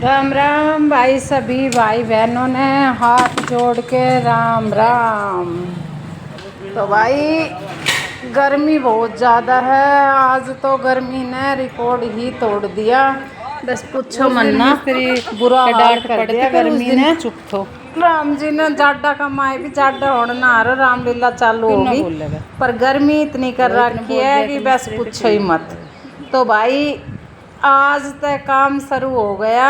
राम राम भाई, सभी भाई बहनों ने हाथ जोड़ के राम राम। तो भाई गर्मी बहुत ज़्यादा है। आज तो गर्मी ने रिकॉर्ड ही तोड़ दिया। बस पूछो मन्ना, बुरा हाल कर दिया गर्मी ने। चुप थो। राम जी ने जाडा का माए भी जाडा होने ना आ रहा, रामलीला चालू होगी। पर गर्मी इतनी कर रखी है कि बस पूछो ही मत। तो भाई आज तक काम शुरू हो गया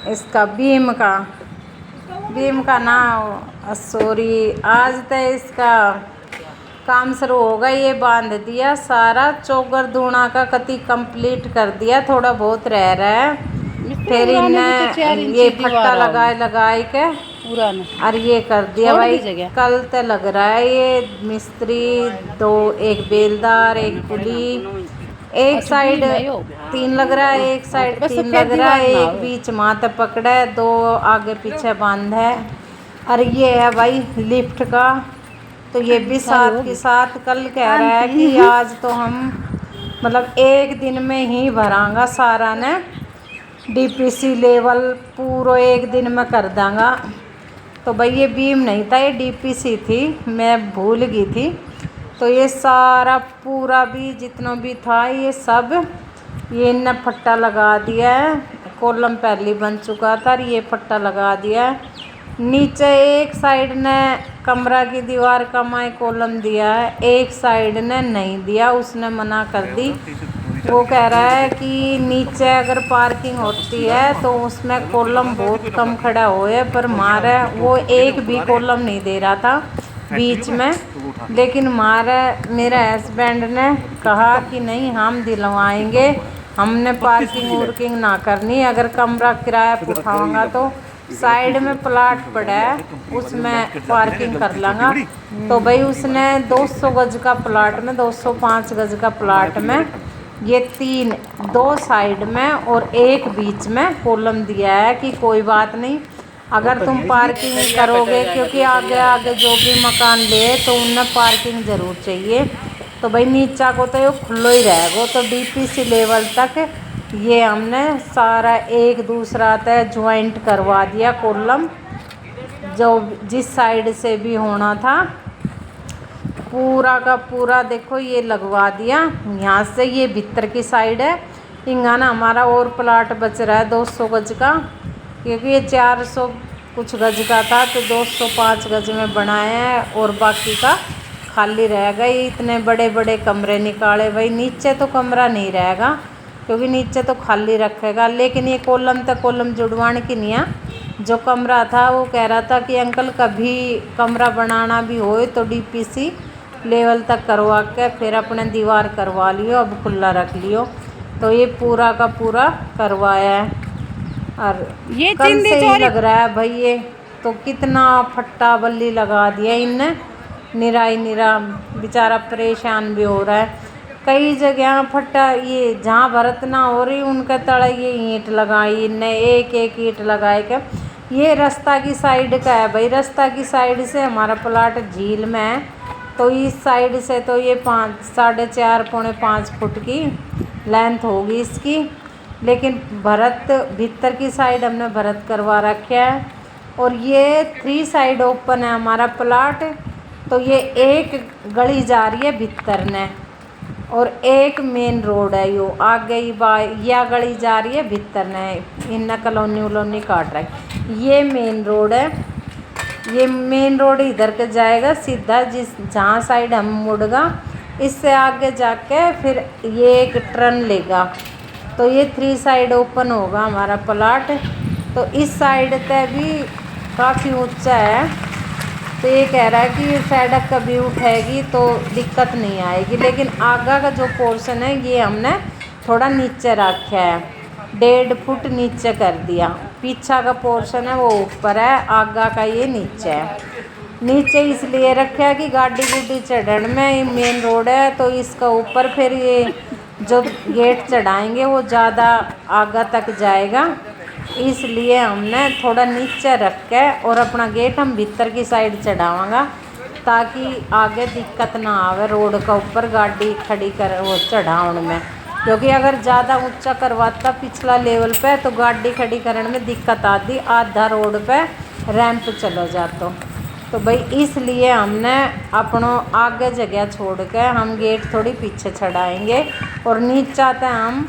इसका बीम का ना, सॉरी, आज तक इसका काम शुरू होगा। ये बांध दिया सारा, चौगर दूना का कति कंप्लीट कर दिया, थोड़ा बहुत रह रहा है। फिर इन्हें ये फट्टा लगाए के और ये कर दिया भाई। कल तक लग रहा है ये मिस्त्री दो, एक बेलदार, एक कुली, एक साइड 3 लग रहा है, एक साइड 3 लग रहा है, एक बीच माथे पकड़ा है, 2 आगे पीछे बांध है। और ये है भाई लिफ्ट का। तो ये भी साथ के साथ कल कह रहा है कि आज तो हम मतलब एक दिन में ही भरांगा सारा ने, डीपीसी लेवल पूरा एक दिन में कर दांगा। तो भाई ये बीम नहीं था, ये डीपीसी थी, मैं भूल गई थी। तो ये सारा पूरा भी जितना भी था ये सब ये इनने फट्टा लगा दिया है। कॉलम पहले बन चुका था और ये फट्टा लगा दिया है। नीचे एक साइड ने कमरा की दीवार का माए कॉलम दिया है, एक साइड ने नहीं दिया, उसने मना कर दी। वो कह रहा है कि नीचे अगर पार्किंग होती है तो उसमें कॉलम बहुत कम खड़ा होए, पर मारे वो एक भी कॉलम नहीं दे रहा था बीच में। लेकिन मेरे हस्बैंड ने कहा कि नहीं, हम दिलवाएंगे, हमने पार्किंग वर्किंग ना करनी, अगर कमरा किराया पर उठाऊंगा तो साइड में प्लाट पड़ा है उसमें पार्किंग कर लूँगा। तो भाई उसने 200 गज का प्लाट में, 205 गज का प्लाट में ये 2 साइड में और एक बीच में कॉलम दिया है कि कोई बात नहीं, अगर तुम पार्किंग करोगे, क्योंकि आगे आगे जो भी मकान ले तो उन्हें पार्किंग ज़रूर चाहिए। तो भाई नीचा को तो ये खुला ही रहेगा। तो डीपीसी लेवल तक ये हमने सारा एक दूसरा तय ज्वाइंट करवा दिया कॉलम, जो जिस साइड से भी होना था पूरा का पूरा देखो ये लगवा दिया। यहाँ से ये भीतर की साइड है, इंगाना हमारा और प्लाट बच रहा है 200 गज का, क्योंकि ये 400 कुछ गज का था तो 205 गज में बनाए हैं और बाकी का खाली रहेगा। ये इतने बड़े बड़े कमरे निकाले भाई, नीचे तो कमरा नहीं रहेगा क्योंकि नीचे तो खाली रखेगा। लेकिन ये कॉलम तक कॉलम जुड़वाने की नहीं है। जो कमरा था वो कह रहा था कि अंकल कभी कमरा बनाना भी हो तो डीपीसी लेवल तक करवा के फिर अपने दीवार करवा लियो, अब खुला रख लियो। तो ये पूरा का पूरा करवाया है और ये कल से ही लग रहा है भाई। ये तो कितना फट्टा बल्ली लगा दिया इनने, निरा बेचारा परेशान भी हो रहा है। कई जगह फट्टा ये जहाँ भरत ना हो रही उनके तले ये ईंट लगाई इनने, एक एक ईंट लगाए के। ये रास्ता की साइड का है भाई, रास्ता की साइड से हमारा प्लाट झील में है, तो इस साइड से तो ये 4.5 पौने 5 फुट की लेंथ होगी इसकी। लेकिन भरत भीतर की साइड हमने भरत करवा रखा है। और ये 3 साइड ओपन है हमारा प्लाट। तो ये एक गली जा रही है भीतर ने और एक मेन रोड है, यो आगे ही या गली जा रही है भीतर ने, इन कॉलोनी उलोनी काट रहा है। ये मेन रोड है, ये मेन रोड इधर के जाएगा सीधा, जहाँ साइड हम मुड़गा इससे आगे जाके फिर ये एक टर्न लेगा। तो ये 3 साइड ओपन होगा हमारा प्लाट। तो इस साइड तक भी काफ़ी ऊंचा है। तो ये कह रहा है कि सड़क कभी उठेगी तो दिक्कत नहीं आएगी। लेकिन आगा का जो पोर्शन है ये हमने थोड़ा नीचे रखा है, 1.5 फुट नीचे कर दिया। पीछा का पोर्शन है वो ऊपर है, आगा का ये नीचे है। नीचे इसलिए रखा है कि गाड़ी गुड्डी चढ़ने में मेन रोड है, तो इसका ऊपर फिर ये जो गेट चढ़ाएंगे वो ज़्यादा आगा तक जाएगा, इसलिए हमने थोड़ा नीचे रख के और अपना गेट हम भीतर की साइड चढ़ावांगा ताकि आगे दिक्कत ना आवे रोड का ऊपर गाड़ी खड़ी कर वो चढ़ाने में। क्योंकि अगर ज़्यादा ऊंचा करवाता पिछला लेवल पे तो गाड़ी खड़ी करने में दिक्कत आती, आधा रोड पे रैंप चलो जातो। तो भाई इसलिए हमने अपनों आगे जगह छोड़ के हम गेट थोड़ी पीछे चढ़ाएंगे और नीचा तो हम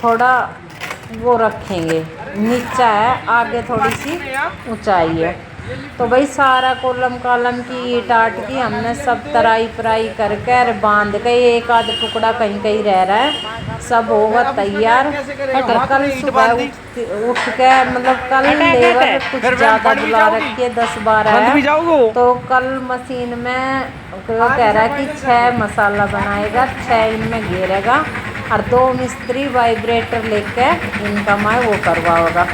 थोड़ा वो रखेंगे, नीचा है आगे थोड़ी सी ऊंचाई है। तो भाई सारा कोलम कालम की ईट आट की हमने सब तराई पराई करके और बांध के, एक आध टुकड़ा कहीं कहीं रह रहा है, सब होगा तैयार। और कल सुबह उठ के मतलब कल लेबर कुछ ज़्यादा बुला रखी है, 10-12 है। तो कल मशीन में वो कह रहा है कि 6 मसाला बनाएगा, 6 इनमें घेरेगा और 2 मिस्त्री वाइब्रेटर लेके इनका मैं वो करवाओगा।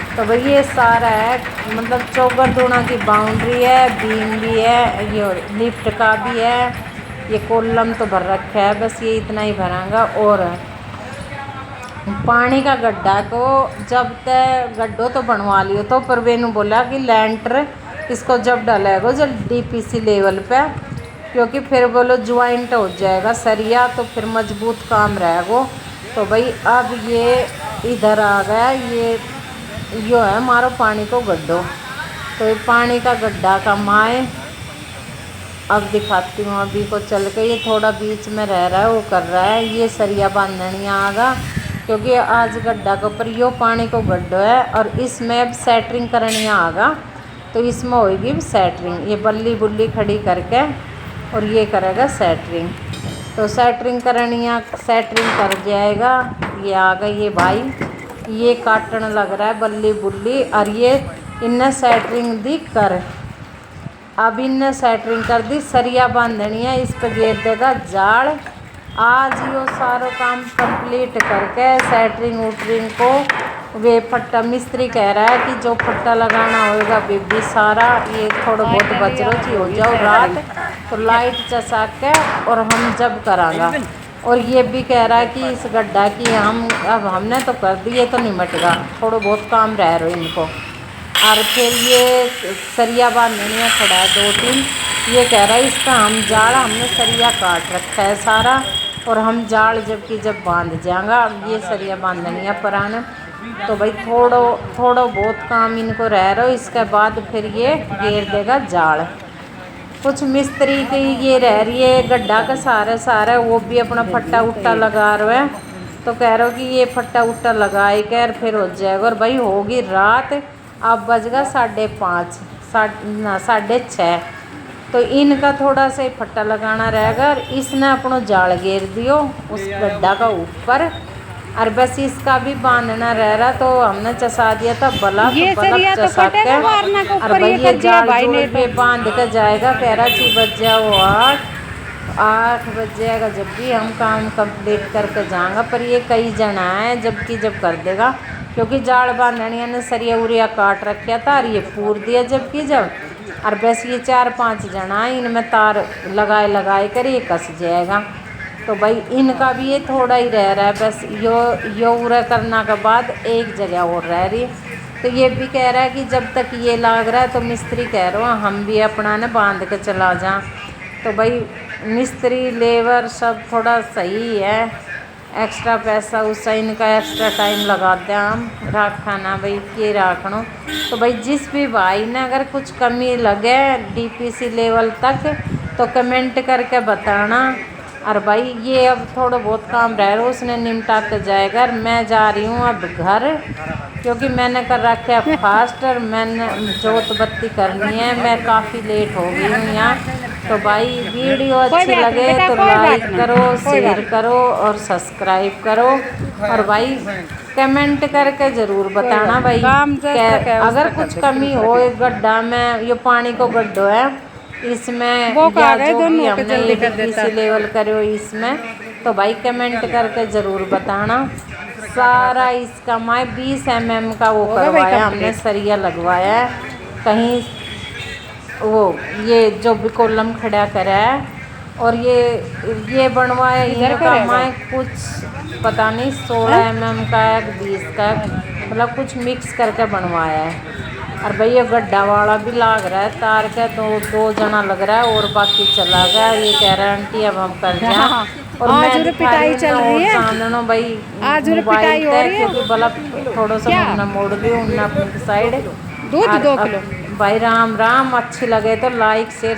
तो भाई ये सारा है, मतलब चौगरदूना की बाउंड्री है, बीम भी है, ये लिफ्ट का भी है, ये कोलम तो भर रखा है, बस ये इतना ही भरांगा। और पानी का गड्ढा को जब तक गड्ढो तो बनवा लियो, तो परवेनु बोला कि लैंटर इसको जब डालेगा जब डीपीसी लेवल पे, क्योंकि फिर बोलो ज्वाइंट हो जाएगा सरिया, तो फिर मजबूत काम रहेगा। तो भाई अब ये इधर आ गया, ये यो है मारो पानी को गड्ढो। तो ये पानी का गड्ढा का माए अब दिखाती हूँ, अभी को चल के ये थोड़ा बीच में रह रहा है, वो कर रहा है, ये सरिया बांधनिया आगा, क्योंकि आज गड्ढा के ऊपर यो पानी को गड्ढो है और इसमें अब सेटरिंग करनिया आगा। तो इसमें होगी सेटरिंग, ये बल्ली बुल्ली खड़ी करके और ये करेगा सेटरिंग। तो सेटरिंग करनिया, सेटरिंग कर जाएगा। ये आ गई ये भाई, ये काटने लग रहा है बल्ली बुल्ली, और ये इनने सेटरिंग दी कर, अब इनने सेटरिंग कर दी, सरिया बांधनी है, इस पर घेर देगा जाल। आज यो सारो काम कंप्लीट करके सेटरिंग उटरिंग को वे फट्टा मिस्त्री कह रहा है कि जो फट्टा लगाना होगा बेबी सारा ये थोड़ा बहुत बजरो जी हो जाओ रात, तो लाइट चसा के और हम जब करांगा। और ये भी कह रहा है कि इस गड्ढा की हम अब हमने तो कर दिए तो निमटेगा, थोड़ा बहुत काम रह रहा है इनको। और फिर ये सरिया बांधने में खड़ा है 2-3, ये कह रहा है इसका हम जाल हमने सरिया काट रखा है सारा, और हम जाल जब बांध जाएगा, अब ये सरिया बांधनी है पुराने। तो भाई थोड़ा बहुत काम इनको रह रहा है, इसके बाद फिर ये घेर देगा जाल। कुछ मिस्त्री की ये रह रही है गड्ढा का सारा वो भी अपना फट्टा उट्टा लगा रहे हैं। तो कह रहे हो कि ये फट्टा उट्टा लगाए कर फिर हो जाएगा। और भाई होगी रात, अब बजगा 5:30 6:30। तो इनका थोड़ा सा फट्टा लगाना रहेगा, और इसने अपना जाल घेर दियो उस गड्ढा का ऊपर, और बस इसका भी बांधना रह रहा। तो हमने चसा दिया था बल्ब चसा के, और भाई ये जाल पे बांध के जाएगा। कह रहा 6 बज जाओ 8 बज जाएगा जब भी हम काम कंप्लीट करके जाएंगे। पर ये कई जना है जब कर देगा, क्योंकि जाल बांधनिया ने सरिया उरिया काट रखा था और ये पूर दिया जब और बस ये 4-5 जना है, इनमें तार लगाए कर ये कस जाएगा। तो भाई इनका भी ये थोड़ा ही रह रहा है, बस यो उरा करना के बाद एक जगह और रह रही। तो ये भी कह रहा है कि जब तक ये लग रहा है तो मिस्त्री कह रहा हूँ हम भी अपना न बांध के चला जाएं। तो भाई मिस्त्री लेबर सब थोड़ा सही है, एक्स्ट्रा पैसा उससे इनका एक्स्ट्रा टाइम लगाते हैं हम रखना भाई ये रखना। तो भाई जिस भी भाई ने अगर कुछ कमी लगे डीपीसी लेवल तक तो कमेंट करके बताना। और भाई ये अब थोड़ा बहुत काम रह रहा है उसने निपटा के जाएगा। मैं जा रही हूँ अब घर, क्योंकि मैंने कर रखा है फास्ट और मैंने जोत बत्ती करनी है। मैं काफ़ी लेट हो गई हूँ यहाँ। तो भाई वीडियो अच्छी लगे तो लाइक करो, शेयर करो और सब्सक्राइब करो। और भाई कमेंट करके ज़रूर बताना भाई अगर कुछ कमी हो गड्ढा में, ये पानी को गड्ढो है इसमें या जो भी हमने डीपीसी लेवल करो इसमें, तो भाई कमेंट करके ज़रूर बताना। सारा इसका मैं 20 mm का वो करवाया हमने, सरिया लगवाया है कहीं वो ये जो भी कॉलम खड़ा करा है। और ये बनवाया इनका मैं कुछ पता नहीं 16 mm का है 20 का, मतलब कुछ मिक्स करके बनवाया है। और भाई ये गड्ढा वाला भी लाग रहा है तार का, दो जना लग रहा है और बाकी चला गया। ये कह रहा है आंटी अब हम कर जाएं और आज मैं उरे पिटाई चल रही है। चांदनो भाई आज उरे मोबाइल पिटाई हो तय रही है। क्योंकि भला थोड़ा सा क्या? मुन्ना मोड़ लियो उन्ना अपनी साइड। दूध 2 किलो। भाई राम राम, अच्छी लगे तो लाइक शेयर